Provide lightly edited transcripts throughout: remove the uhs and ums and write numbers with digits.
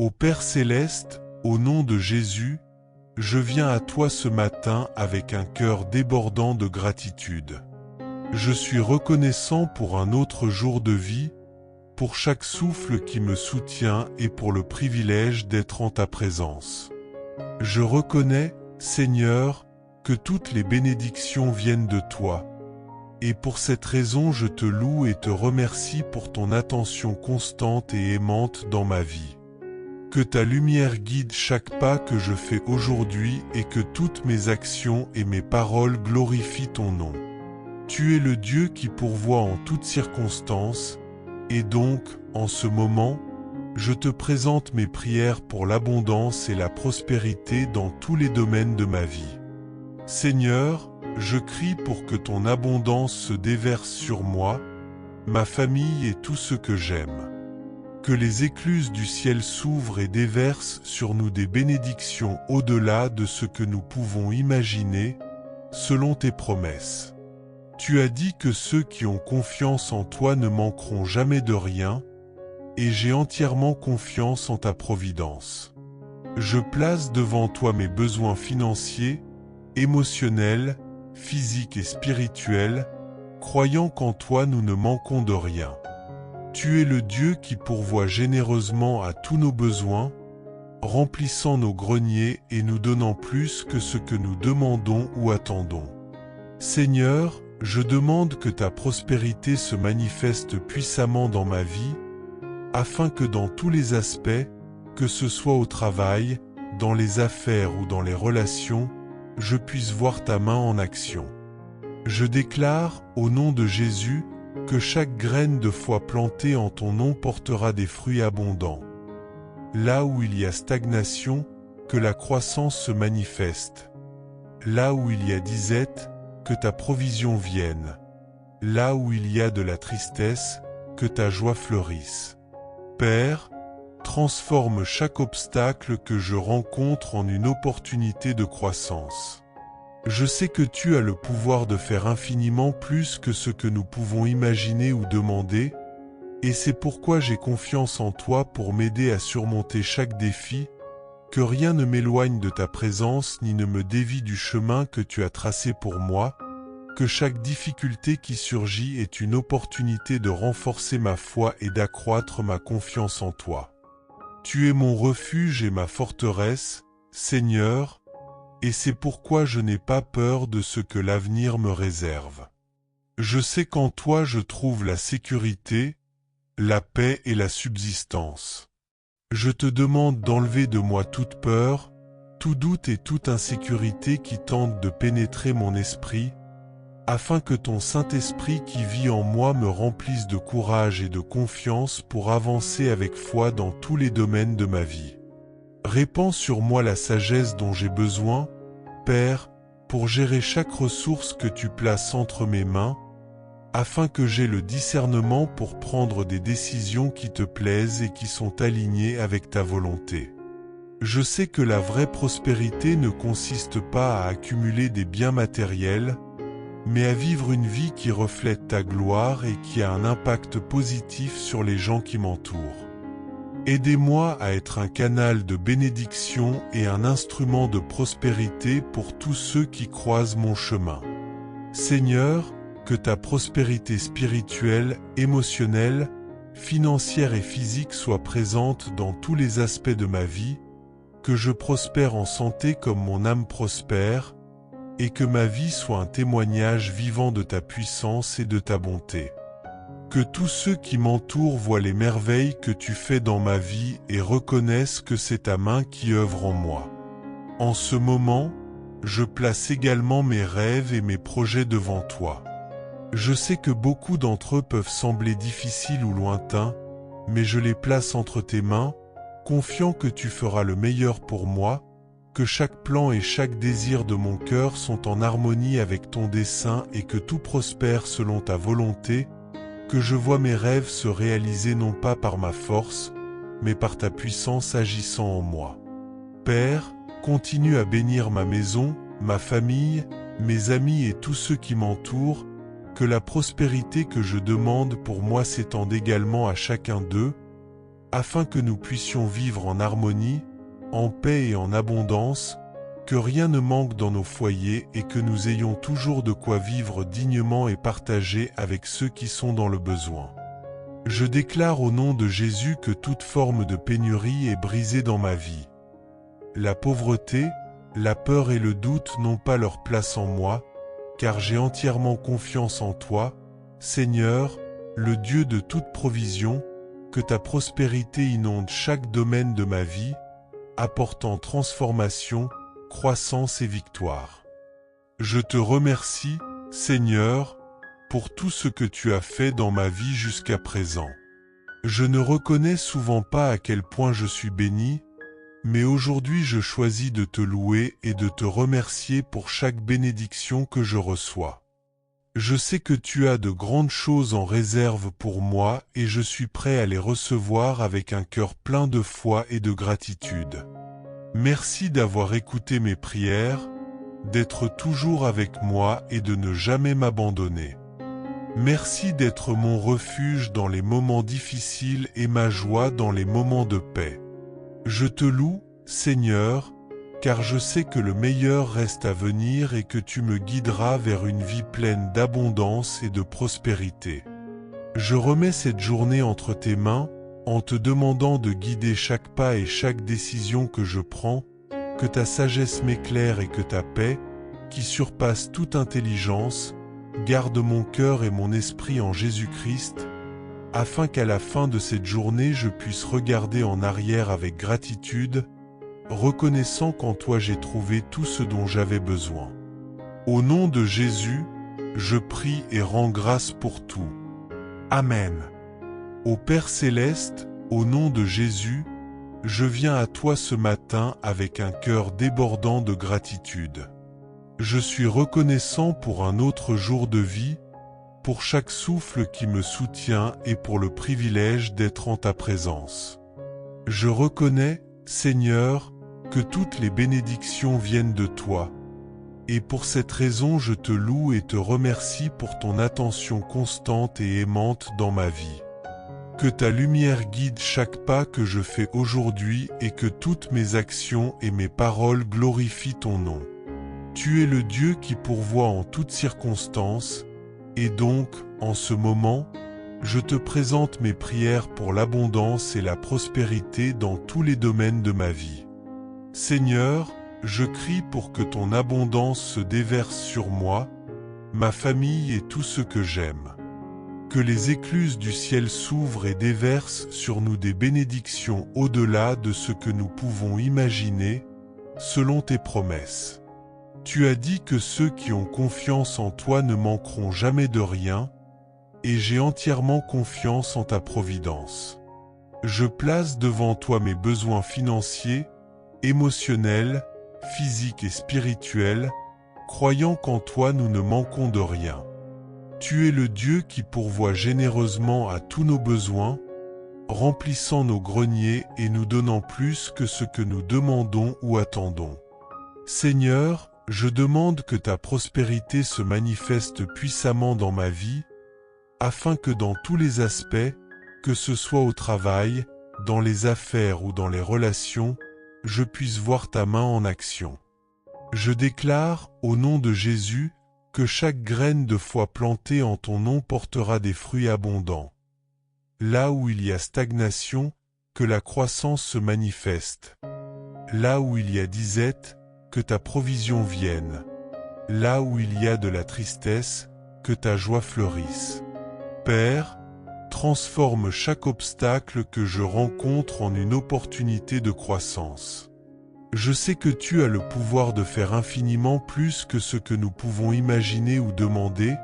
Ô Père céleste, au nom de Jésus, je viens à toi ce matin avec un cœur débordant de gratitude. Je suis reconnaissant pour un autre jour de vie, pour chaque souffle qui me soutient et pour le privilège d'être en ta présence. Je reconnais, Seigneur, que toutes les bénédictions viennent de toi, et pour cette raison je te loue et te remercie pour ton attention constante et aimante dans ma vie. Que ta lumière guide chaque pas que je fais aujourd'hui et que toutes mes actions et mes paroles glorifient ton nom. Tu es le Dieu qui pourvoit en toutes circonstances, et donc, en ce moment, je te présente mes prières pour l'abondance et la prospérité dans tous les domaines de ma vie. Seigneur, je crie pour que ton abondance se déverse sur moi, ma famille et tout ce que j'aime. Que les écluses du ciel s'ouvrent et déversent sur nous des bénédictions au-delà de ce que nous pouvons imaginer, selon tes promesses. Tu as dit que ceux qui ont confiance en toi ne manqueront jamais de rien, et j'ai entièrement confiance en ta providence. Je place devant toi mes besoins financiers, émotionnels, physiques et spirituels, croyant qu'en toi nous ne manquons de rien. Tu es le Dieu qui pourvoit généreusement à tous nos besoins, remplissant nos greniers et nous donnant plus que ce que nous demandons ou attendons. Seigneur, je demande que ta prospérité se manifeste puissamment dans ma vie, afin que dans tous les aspects, que ce soit au travail, dans les affaires ou dans les relations, je puisse voir ta main en action. Je déclare, au nom de Jésus, que chaque graine de foi plantée en ton nom portera des fruits abondants. Là où il y a stagnation, que la croissance se manifeste. Là où il y a disette, que ta provision vienne. Là où il y a de la tristesse, que ta joie fleurisse. Père, transforme chaque obstacle que je rencontre en une opportunité de croissance. Je sais que tu as le pouvoir de faire infiniment plus que ce que nous pouvons imaginer ou demander, et c'est pourquoi j'ai confiance en toi pour m'aider à surmonter chaque défi, que rien ne m'éloigne de ta présence ni ne me dévie du chemin que tu as tracé pour moi, que chaque difficulté qui surgit est une opportunité de renforcer ma foi et d'accroître ma confiance en toi. Tu es mon refuge et ma forteresse, Seigneur, et c'est pourquoi je n'ai pas peur de ce que l'avenir me réserve. Je sais qu'en toi je trouve la sécurité, la paix et la subsistance. Je te demande d'enlever de moi toute peur, tout doute et toute insécurité qui tentent de pénétrer mon esprit, afin que ton Saint-Esprit qui vit en moi me remplisse de courage et de confiance pour avancer avec foi dans tous les domaines de ma vie. Répands sur moi la sagesse dont j'ai besoin, Père, pour gérer chaque ressource que tu places entre mes mains, afin que j'aie le discernement pour prendre des décisions qui te plaisent et qui sont alignées avec ta volonté. Je sais que la vraie prospérité ne consiste pas à accumuler des biens matériels, mais à vivre une vie qui reflète ta gloire et qui a un impact positif sur les gens qui m'entourent. Aidez-moi à être un canal de bénédiction et un instrument de prospérité pour tous ceux qui croisent mon chemin. Seigneur, que ta prospérité spirituelle, émotionnelle, financière et physique soit présente dans tous les aspects de ma vie, que je prospère en santé comme mon âme prospère, et que ma vie soit un témoignage vivant de ta puissance et de ta bonté. Que tous ceux qui m'entourent voient les merveilles que tu fais dans ma vie et reconnaissent que c'est ta main qui œuvre en moi. En ce moment, je place également mes rêves et mes projets devant toi. Je sais que beaucoup d'entre eux peuvent sembler difficiles ou lointains, mais je les place entre tes mains, confiant que tu feras le meilleur pour moi, que chaque plan et chaque désir de mon cœur sont en harmonie avec ton dessein et que tout prospère selon ta volonté, que je vois mes rêves se réaliser non pas par ma force, mais par ta puissance agissant en moi. Père, continue à bénir ma maison, ma famille, mes amis et tous ceux qui m'entourent, que la prospérité que je demande pour moi s'étende également à chacun d'eux, afin que nous puissions vivre en harmonie, en paix et en abondance, que rien ne manque dans nos foyers et que nous ayons toujours de quoi vivre dignement et partager avec ceux qui sont dans le besoin. Je déclare au nom de Jésus que toute forme de pénurie est brisée dans ma vie. La pauvreté, la peur et le doute n'ont pas leur place en moi, car j'ai entièrement confiance en toi, Seigneur, le Dieu de toute provision, que ta prospérité inonde chaque domaine de ma vie, apportant transformation, croissance et victoire. Je te remercie, Seigneur, pour tout ce que tu as fait dans ma vie jusqu'à présent. Je ne reconnais souvent pas à quel point je suis béni, mais aujourd'hui je choisis de te louer et de te remercier pour chaque bénédiction que je reçois. Je sais que tu as de grandes choses en réserve pour moi et je suis prêt à les recevoir avec un cœur plein de foi et de gratitude. Merci d'avoir écouté mes prières, d'être toujours avec moi et de ne jamais m'abandonner. Merci d'être mon refuge dans les moments difficiles et ma joie dans les moments de paix. Je te loue, Seigneur, car je sais que le meilleur reste à venir et que tu me guideras vers une vie pleine d'abondance et de prospérité. Je remets cette journée entre tes mains, en te demandant de guider chaque pas et chaque décision que je prends, que ta sagesse m'éclaire et que ta paix, qui surpasse toute intelligence, garde mon cœur et mon esprit en Jésus-Christ, afin qu'à la fin de cette journée je puisse regarder en arrière avec gratitude, reconnaissant qu'en toi j'ai trouvé tout ce dont j'avais besoin. Au nom de Jésus, je prie et rends grâce pour tout. Amen. Ô Père céleste, au nom de Jésus, je viens à toi ce matin avec un cœur débordant de gratitude. Je suis reconnaissant pour un autre jour de vie, pour chaque souffle qui me soutient et pour le privilège d'être en ta présence. Je reconnais, Seigneur, que toutes les bénédictions viennent de toi, et pour cette raison je te loue et te remercie pour ton attention constante et aimante dans ma vie. Que ta lumière guide chaque pas que je fais aujourd'hui et que toutes mes actions et mes paroles glorifient ton nom. Tu es le Dieu qui pourvoit en toutes circonstances, et donc, en ce moment, je te présente mes prières pour l'abondance et la prospérité dans tous les domaines de ma vie. Seigneur, je crie pour que ton abondance se déverse sur moi, ma famille et tout ce que j'aime. Que les écluses du ciel s'ouvrent et déversent sur nous des bénédictions au-delà de ce que nous pouvons imaginer, selon tes promesses. Tu as dit que ceux qui ont confiance en toi ne manqueront jamais de rien, et j'ai entièrement confiance en ta providence. Je place devant toi mes besoins financiers, émotionnels, physiques et spirituels, croyant qu'en toi nous ne manquons de rien. Tu es le Dieu qui pourvoit généreusement à tous nos besoins, remplissant nos greniers et nous donnant plus que ce que nous demandons ou attendons. Seigneur, je demande que ta prospérité se manifeste puissamment dans ma vie, afin que dans tous les aspects, que ce soit au travail, dans les affaires ou dans les relations, je puisse voir ta main en action. Je déclare, au nom de Jésus, que chaque graine de foi plantée en ton nom portera des fruits abondants. Là où il y a stagnation, que la croissance se manifeste. Là où il y a disette, que ta provision vienne. Là où il y a de la tristesse, que ta joie fleurisse. Père, transforme chaque obstacle que je rencontre en une opportunité de croissance. Je sais que tu as le pouvoir de faire infiniment plus que ce que nous pouvons imaginer ou demander,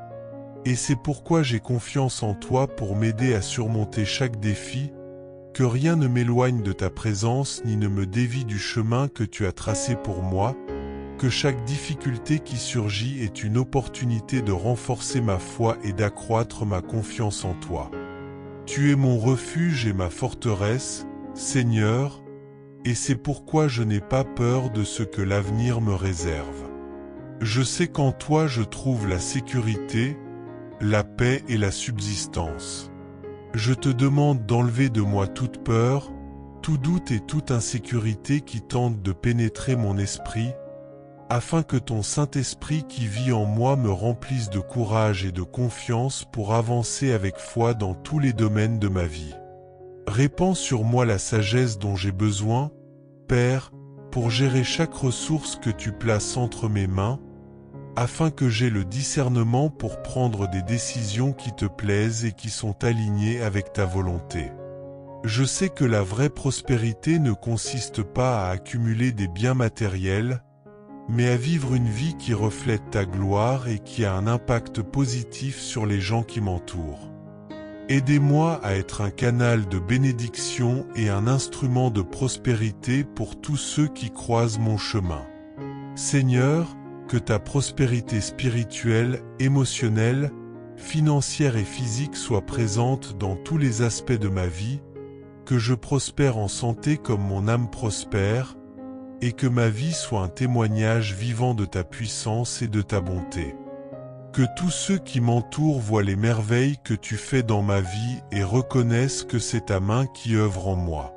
et c'est pourquoi j'ai confiance en toi pour m'aider à surmonter chaque défi, que rien ne m'éloigne de ta présence ni ne me dévie du chemin que tu as tracé pour moi, que chaque difficulté qui surgit est une opportunité de renforcer ma foi et d'accroître ma confiance en toi. Tu es mon refuge et ma forteresse, Seigneur, et c'est pourquoi je n'ai pas peur de ce que l'avenir me réserve. Je sais qu'en toi je trouve la sécurité, la paix et la subsistance. Je te demande d'enlever de moi toute peur, tout doute et toute insécurité qui tente de pénétrer mon esprit, afin que ton Saint-Esprit qui vit en moi me remplisse de courage et de confiance pour avancer avec foi dans tous les domaines de ma vie. Répands sur moi la sagesse dont j'ai besoin, Père, pour gérer chaque ressource que tu places entre mes mains, afin que j'aie le discernement pour prendre des décisions qui te plaisent et qui sont alignées avec ta volonté. Je sais que la vraie prospérité ne consiste pas à accumuler des biens matériels, mais à vivre une vie qui reflète ta gloire et qui a un impact positif sur les gens qui m'entourent. Aidez-moi à être un canal de bénédiction et un instrument de prospérité pour tous ceux qui croisent mon chemin. Seigneur, que ta prospérité spirituelle, émotionnelle, financière et physique soit présente dans tous les aspects de ma vie, que je prospère en santé comme mon âme prospère, et que ma vie soit un témoignage vivant de ta puissance et de ta bonté. Que tous ceux qui m'entourent voient les merveilles que tu fais dans ma vie et reconnaissent que c'est ta main qui œuvre en moi.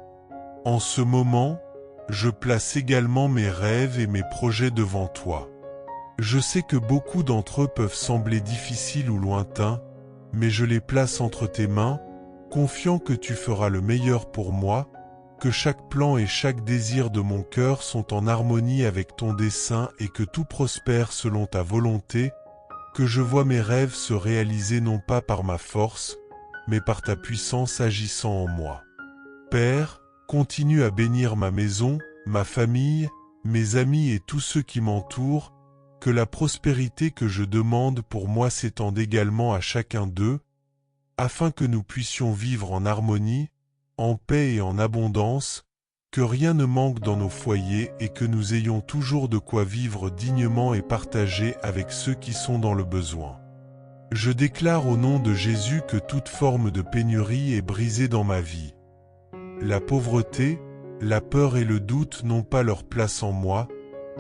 En ce moment, je place également mes rêves et mes projets devant toi. Je sais que beaucoup d'entre eux peuvent sembler difficiles ou lointains, mais je les place entre tes mains, confiant que tu feras le meilleur pour moi, que chaque plan et chaque désir de mon cœur sont en harmonie avec ton dessein et que tout prospère selon ta volonté, que je vois mes rêves se réaliser non pas par ma force, mais par ta puissance agissant en moi. Père, continue à bénir ma maison, ma famille, mes amis et tous ceux qui m'entourent, que la prospérité que je demande pour moi s'étende également à chacun d'eux, afin que nous puissions vivre en harmonie, en paix et en abondance, que rien ne manque dans nos foyers et que nous ayons toujours de quoi vivre dignement et partager avec ceux qui sont dans le besoin. Je déclare au nom de Jésus que toute forme de pénurie est brisée dans ma vie. La pauvreté, la peur et le doute n'ont pas leur place en moi,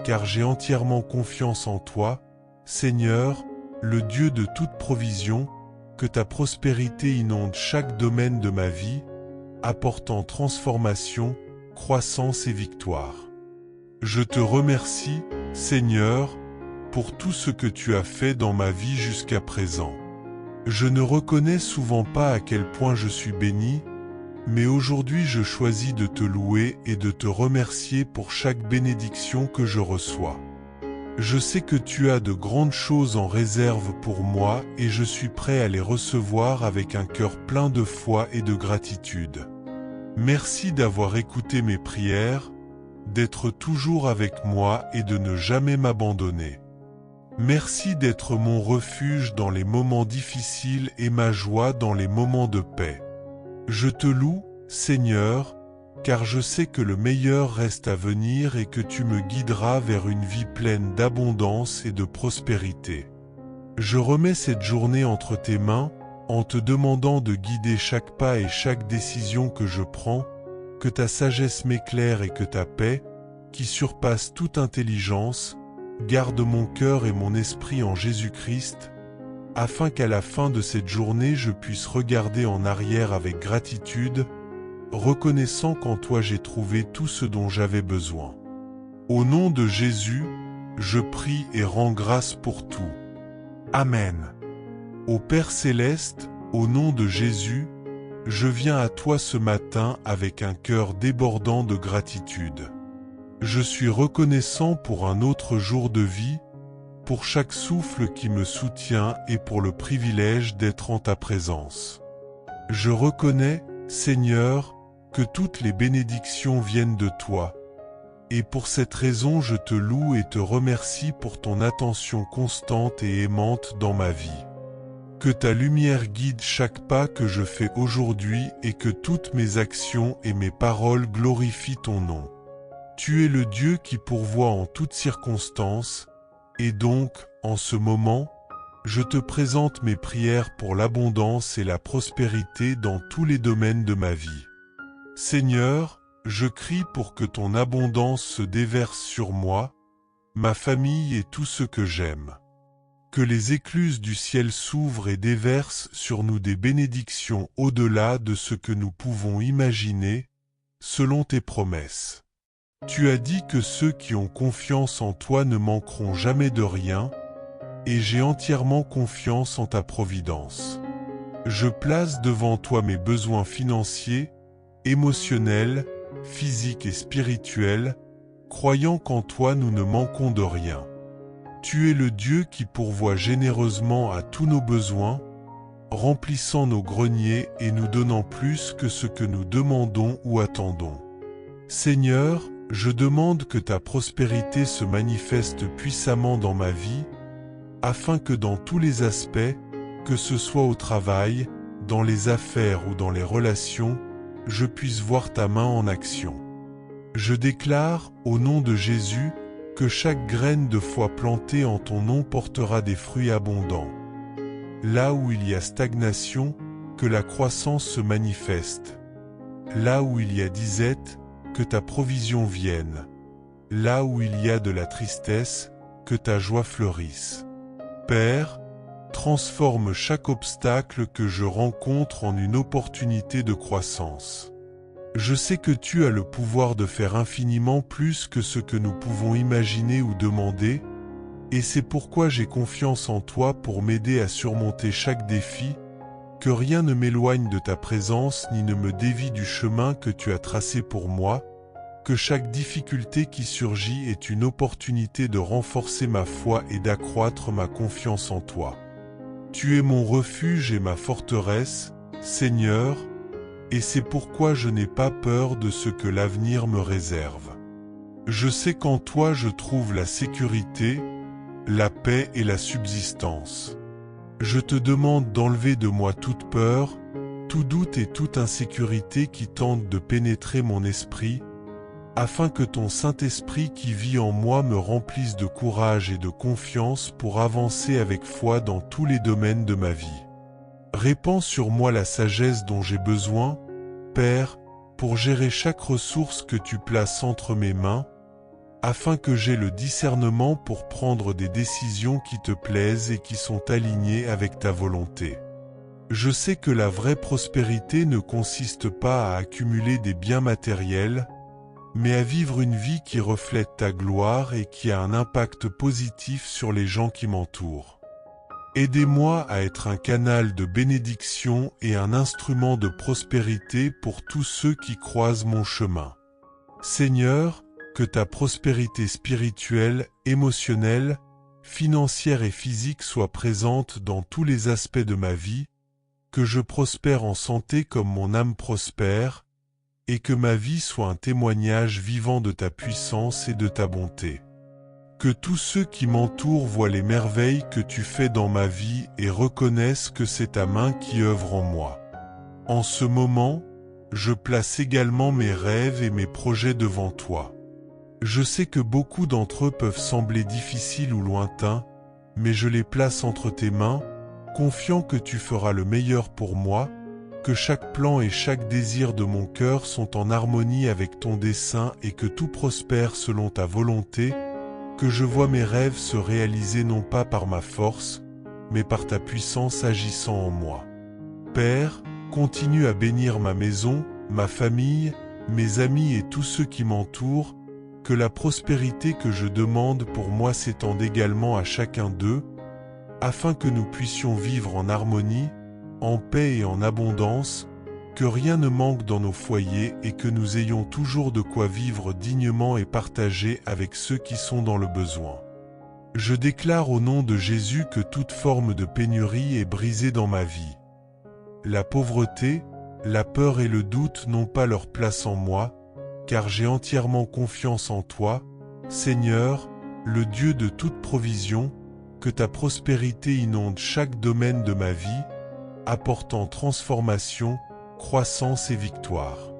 car j'ai entièrement confiance en toi, Seigneur, le Dieu de toute provision, que ta prospérité inonde chaque domaine de ma vie, apportant transformation, croissance et victoire. Je te remercie, Seigneur, pour tout ce que tu as fait dans ma vie jusqu'à présent. Je ne reconnais souvent pas à quel point je suis béni, mais aujourd'hui je choisis de te louer et de te remercier pour chaque bénédiction que je reçois. Je sais que tu as de grandes choses en réserve pour moi et je suis prêt à les recevoir avec un cœur plein de foi et de gratitude. Merci d'avoir écouté mes prières, d'être toujours avec moi et de ne jamais m'abandonner. Merci d'être mon refuge dans les moments difficiles et ma joie dans les moments de paix. Je te loue, Seigneur, car je sais que le meilleur reste à venir et que tu me guideras vers une vie pleine d'abondance et de prospérité. Je remets cette journée entre tes mains, en te demandant de guider chaque pas et chaque décision que je prends, que ta sagesse m'éclaire et que ta paix, qui surpasse toute intelligence, garde mon cœur et mon esprit en Jésus-Christ, afin qu'à la fin de cette journée je puisse regarder en arrière avec gratitude, reconnaissant qu'en toi j'ai trouvé tout ce dont j'avais besoin. Au nom de Jésus, je prie et rends grâce pour tout. Amen. Ô Père céleste, au nom de Jésus, je viens à toi ce matin avec un cœur débordant de gratitude. Je suis reconnaissant pour un autre jour de vie, pour chaque souffle qui me soutient et pour le privilège d'être en ta présence. Je reconnais, Seigneur, que toutes les bénédictions viennent de toi, et pour cette raison je te loue et te remercie pour ton attention constante et aimante dans ma vie. Que ta lumière guide chaque pas que je fais aujourd'hui et que toutes mes actions et mes paroles glorifient ton nom. Tu es le Dieu qui pourvoit en toutes circonstances, et donc, en ce moment, je te présente mes prières pour l'abondance et la prospérité dans tous les domaines de ma vie. Seigneur, je crie pour que ton abondance se déverse sur moi, ma famille et tout ce que j'aime. Que les écluses du ciel s'ouvrent et déversent sur nous des bénédictions au-delà de ce que nous pouvons imaginer, selon tes promesses. Tu as dit que ceux qui ont confiance en toi ne manqueront jamais de rien, et j'ai entièrement confiance en ta providence. Je place devant toi mes besoins financiers, émotionnels, physiques et spirituels, croyant qu'en toi nous ne manquons de rien. Tu es le Dieu qui pourvoit généreusement à tous nos besoins, remplissant nos greniers et nous donnant plus que ce que nous demandons ou attendons. Seigneur, je demande que ta prospérité se manifeste puissamment dans ma vie, afin que dans tous les aspects, que ce soit au travail, dans les affaires ou dans les relations, je puisse voir ta main en action. Je déclare, au nom de Jésus, que chaque graine de foi plantée en ton nom portera des fruits abondants. Là où il y a stagnation, que la croissance se manifeste. Là où il y a disette, que ta provision vienne. Là où il y a de la tristesse, que ta joie fleurisse. Père, transforme chaque obstacle que je rencontre en une opportunité de croissance. Je sais que tu as le pouvoir de faire infiniment plus que ce que nous pouvons imaginer ou demander, et c'est pourquoi j'ai confiance en toi pour m'aider à surmonter chaque défi, que rien ne m'éloigne de ta présence ni ne me dévie du chemin que tu as tracé pour moi, que chaque difficulté qui surgit est une opportunité de renforcer ma foi et d'accroître ma confiance en toi. Tu es mon refuge et ma forteresse, Seigneur, et c'est pourquoi je n'ai pas peur de ce que l'avenir me réserve. Je sais qu'en toi je trouve la sécurité, la paix et la subsistance. Je te demande d'enlever de moi toute peur, tout doute et toute insécurité qui tentent de pénétrer mon esprit, afin que ton Saint-Esprit qui vit en moi me remplisse de courage et de confiance pour avancer avec foi dans tous les domaines de ma vie. Répands sur moi la sagesse dont j'ai besoin, Père, pour gérer chaque ressource que tu places entre mes mains, afin que j'aie le discernement pour prendre des décisions qui te plaisent et qui sont alignées avec ta volonté. Je sais que la vraie prospérité ne consiste pas à accumuler des biens matériels, mais à vivre une vie qui reflète ta gloire et qui a un impact positif sur les gens qui m'entourent. Aidez-moi à être un canal de bénédiction et un instrument de prospérité pour tous ceux qui croisent mon chemin. Seigneur, que ta prospérité spirituelle, émotionnelle, financière et physique soit présente dans tous les aspects de ma vie, que je prospère en santé comme mon âme prospère, et que ma vie soit un témoignage vivant de ta puissance et de ta bonté. Que tous ceux qui m'entourent voient les merveilles que tu fais dans ma vie et reconnaissent que c'est ta main qui œuvre en moi. En ce moment, je place également mes rêves et mes projets devant toi. Je sais que beaucoup d'entre eux peuvent sembler difficiles ou lointains, mais je les place entre tes mains, confiant que tu feras le meilleur pour moi, que chaque plan et chaque désir de mon cœur sont en harmonie avec ton dessein et que tout prospère selon ta volonté, que je vois mes rêves se réaliser non pas par ma force, mais par ta puissance agissant en moi. Père, continue à bénir ma maison, ma famille, mes amis et tous ceux qui m'entourent, que la prospérité que je demande pour moi s'étende également à chacun d'eux, afin que nous puissions vivre en harmonie, en paix et en abondance, que rien ne manque dans nos foyers et que nous ayons toujours de quoi vivre dignement et partager avec ceux qui sont dans le besoin. Je déclare au nom de Jésus que toute forme de pénurie est brisée dans ma vie. La pauvreté, la peur et le doute n'ont pas leur place en moi, car j'ai entièrement confiance en toi, Seigneur, le Dieu de toute provision, que ta prospérité inonde chaque domaine de ma vie, apportant transformation, croissance et victoire.